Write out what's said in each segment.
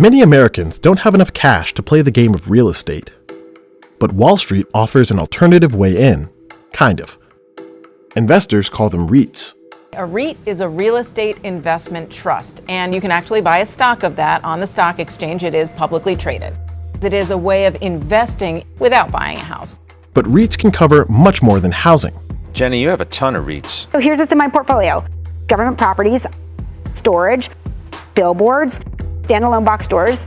Many Americans don't have enough cash to play the game of real estate. But Wall Street offers an alternative way in, kind of. Investors call them REITs. A REIT is a real estate investment trust, and you can actually buy a stock of that on the stock exchange. It is publicly traded. It is a way of investing without buying a house. But REITs can cover much more than housing. Jenny, you have a ton of REITs. So here's what's in my portfolio. Government properties, storage, billboards, standalone box stores.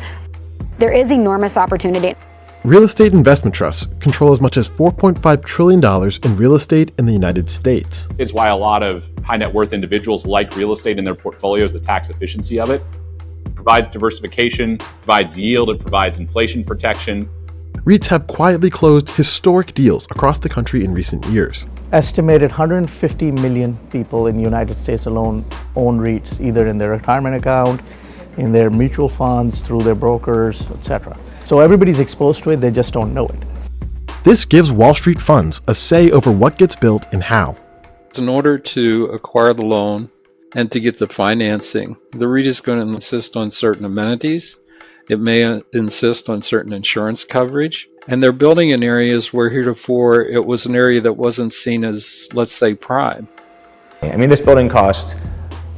There is enormous opportunity. Real estate investment trusts control as much as $4.5 trillion in real estate in the United States. It's why a lot of high net worth individuals like real estate in their portfolios, the tax efficiency of it. It provides diversification, provides yield, it provides inflation protection. REITs have quietly closed historic deals across the country in recent years. Estimated 150 million people in the United States alone own REITs, either in their retirement account, in their mutual funds, through their brokers, etc. So everybody's exposed to it, they just don't know it. This gives Wall Street funds a say over what gets built and how. In order to acquire the loan and to get the financing, the REIT is going to insist on certain amenities. It may insist on certain insurance coverage. And they're building in areas where heretofore it was an area that wasn't seen as, let's say, prime. I mean, this building cost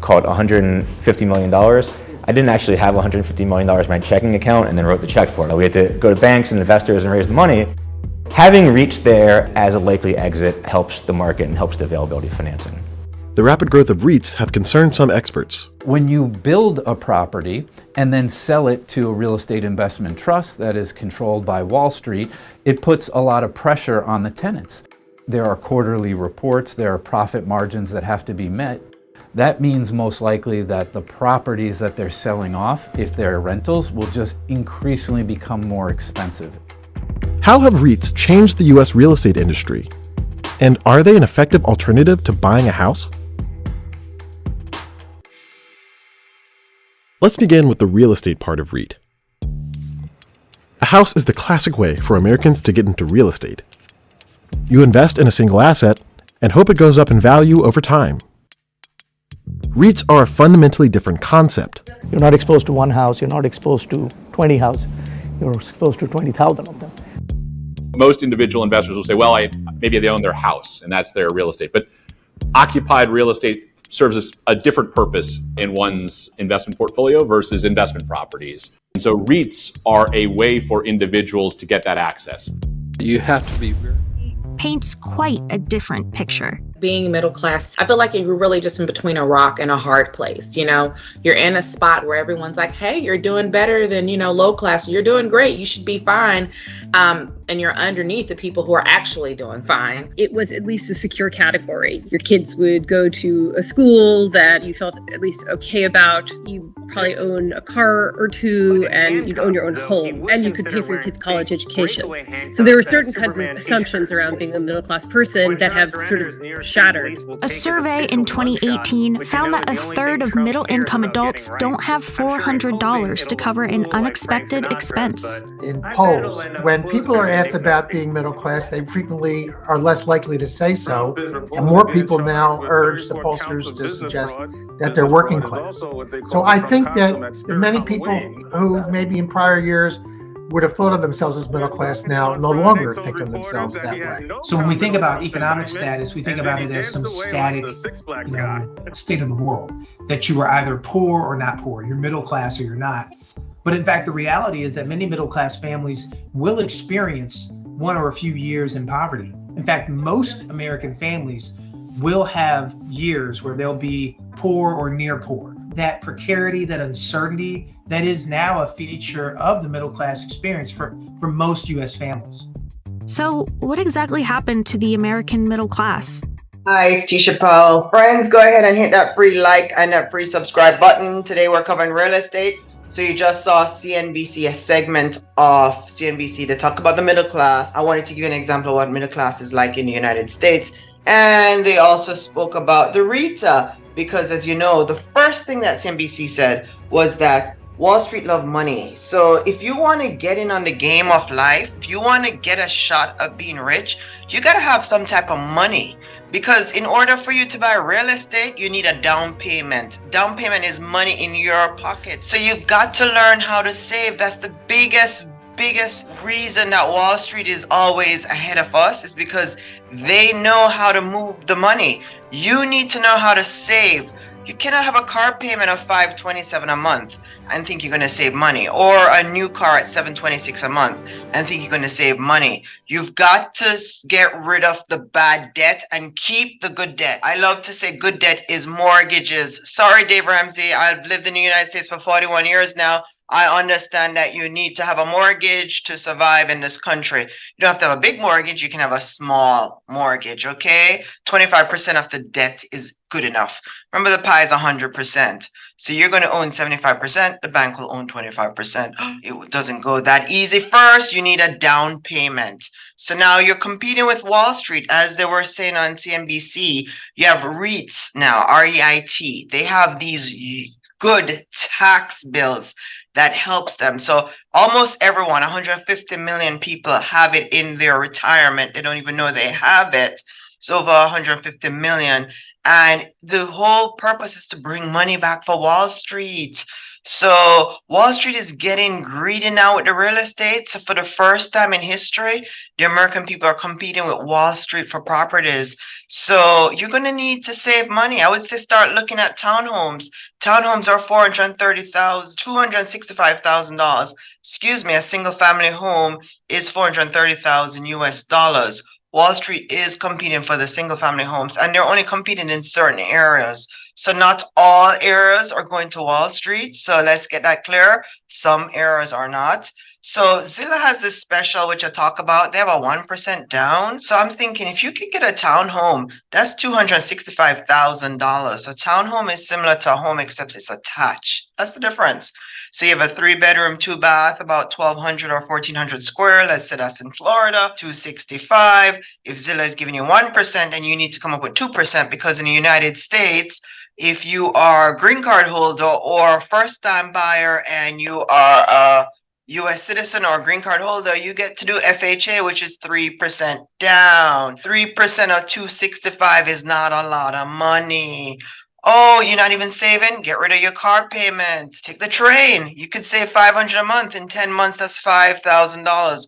called $150 million. I didn't actually have $150 million in my checking account and then wrote the check for it. We had to go to banks and investors and raise the money. Having REITs there as a likely exit helps the market and helps the availability of financing. The rapid growth of REITs have concerned some experts. When you build a property and then sell it to a real estate investment trust that is controlled by Wall Street, it puts a lot of pressure on the tenants. There are quarterly reports, there are profit margins that have to be met. That means most likely that the properties that they're selling off, if they're rentals, will just increasingly become more expensive. How have REITs changed the U.S. real estate industry? And are they an effective alternative to buying a house? Let's begin with the real estate part of REIT. A house is the classic way for Americans to get into real estate. You invest in a single asset and hope it goes up in value over time. REITs are a fundamentally different concept. You're not exposed to one house, you're not exposed to 20 houses, you're exposed to 20,000 of them. Most individual investors will say, well, maybe they own their house and that's their real estate. But occupied real estate serves as a different purpose in one's investment portfolio versus investment properties. And so REITs are a way for individuals to get that access. You have to be very... paints quite a different picture. Being middle class, I feel like you're really just in between a rock and a hard place. You know, you're in a spot where everyone's like, hey, you're doing better than, low class. You're doing great. You should be fine. And you're underneath the people who are actually doing fine. It was at least a secure category. Your kids would go to a school that you felt at least okay about. You probably own a car or two, and you'd own your own home, and you could pay for your kids' college educations. So there were certain kinds of assumptions around being a middle class person that have sort of shattered. A survey in 2018 found that a third of middle-income adults don't have $400 to cover an unexpected expense. In polls, when people are asked about being middle class, they frequently are less likely to say so, and more people now urge the pollsters to suggest that they're working class. So I think that many people who maybe in prior years would have thought of themselves as middle class now no longer think of themselves that way. So when we think about economic status, we think about it as some static, state of the world, that you are either poor or not poor, you're middle class or you're not. But in fact, the reality is that many middle class families will experience one or a few years in poverty. In fact, most American families will have years where they'll be poor or near poor. That precarity, that uncertainty, that is now a feature of the middle class experience for most U.S. families. So what exactly happened to the American middle class? Hi, it's Tisha Powell. Friends, go ahead and hit that free like and that free subscribe button. Today we're covering real estate. So you just saw CNBC, a segment of CNBC that talk about the middle class. I wanted to give you an example of what middle class is like in the United States. And they also spoke about the REIT, because as you know, the first thing that CNBC said was that Wall Street love money. So if you want to get in on the game of life, if you want to get a shot of being rich, you got to have some type of money. Because in order for you to buy real estate, you need a down payment. Down payment is money in your pocket. So you've got to learn how to save. That's the biggest reason that Wall Street is always ahead of us, is because they know how to move the money. You need to know how to save. You cannot have a car payment of $527 a month and think you're going to save money, or a new car at $726 a month and think you're going to save money. You've got to get rid of the bad debt and keep the good debt. I love to say good debt is mortgages. Sorry, Dave Ramsey, I've lived in the United States for 41 years now. I understand that you need to have a mortgage to survive in this country. You don't have to have a big mortgage. You can have a small mortgage, okay? 25% of the debt is good enough. Remember, the pie is 100%. So you're going to own 75%. The bank will own 25%. It doesn't go that easy. First, you need a down payment. So now you're competing with Wall Street. As they were saying on CNBC, you have REITs now, R-E-I-T. They have these good tax bills that helps them. So almost everyone, 150 million people, have it in their retirement. They don't even know they have it. It's over 150 million. And the whole purpose is to bring money back for Wall Street. So Wall Street is getting greedy now with the real estate. So for the first time in history, the American people are competing with Wall Street for properties. So you're going to need to save money. I would say start looking at townhomes. Townhomes are $430,000, $265,000. Excuse me, a single family home is $430,000 US dollars. Wall Street is competing for the single family homes, and they're only competing in certain areas. So not all areas are going to Wall Street. So let's get that clear. Some areas are not. So Zillow has this special, which I talk about. They have a 1% down. So I'm thinking if you could get a townhome, that's $265,000. A townhome is similar to a home, except it's attached. That's the difference. So you have a 3-bedroom, 2-bath, about 1,200 or 1,400 square. Let's say that's in Florida, $265,000. If Zillow is giving you 1%, then you need to come up with 2%, because in the United States, if you are a green card holder or first-time buyer and you are a U.S. citizen or green card holder, you get to do FHA, which is 3% down. 3% of 265 is not a lot of money. Oh, you're not even saving? Get rid of your car payment. Take the train. You could save $500 a month. In 10 months, that's $5,000.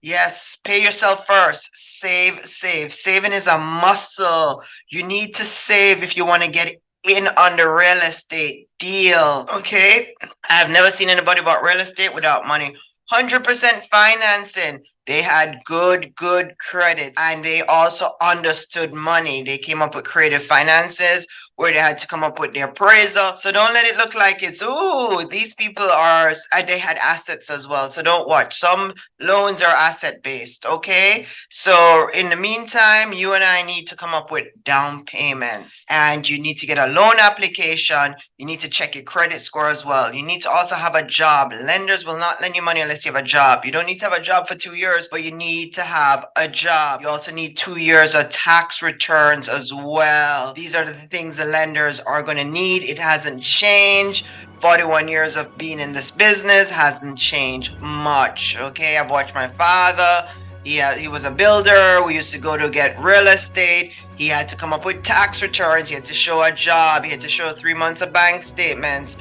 Yes, pay yourself first. Save. Saving is a muscle. You need to save if you want to get in on the real estate deal. Okay, I've never seen anybody bought real estate without money. 100% financing. They had good credit, and they also understood money. They came up with creative finances where they had to come up with their appraisal. So don't let it look like it's, ooh, these people are, they had assets as well. So don't watch. Some loans are asset based, okay? So in the meantime, you and I need to come up with down payments, and you need to get a loan application. You need to check your credit score as well. You need to also have a job. Lenders will not lend you money unless you have a job. You don't need to have a job for 2 years, but you need to have a job. You also need 2 years of tax returns as well. These are the things the lenders are going to need. It hasn't changed. 41 years of being in this business hasn't changed much. Okay, I've watched my father. He was a builder. We used to go to get real estate. He had to come up with tax returns. He had to show a job. He had to show 3 months of bank statements.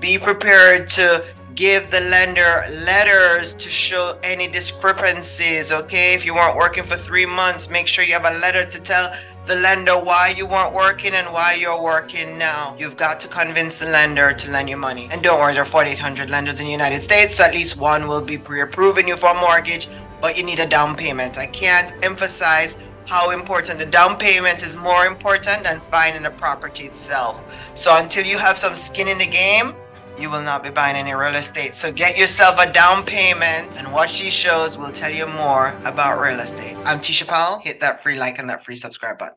Be prepared to give the lender letters to show any discrepancies. Okay, if you weren't working for 3 months, make sure you have a letter to tell the lender why you weren't working and why you're working now. You've got to convince the lender to lend you money. And don't worry, there are 4,800 lenders in the United States, so at least one will be pre-approving you for a mortgage, but you need a down payment. I can't emphasize how important the down payment is, more important than finding the property itself. So until you have some skin in the game, you will not be buying any real estate. So get yourself a down payment and watch these shows. We'll tell you more about real estate. I'm Tisha Powell. Hit that free like and that free subscribe button.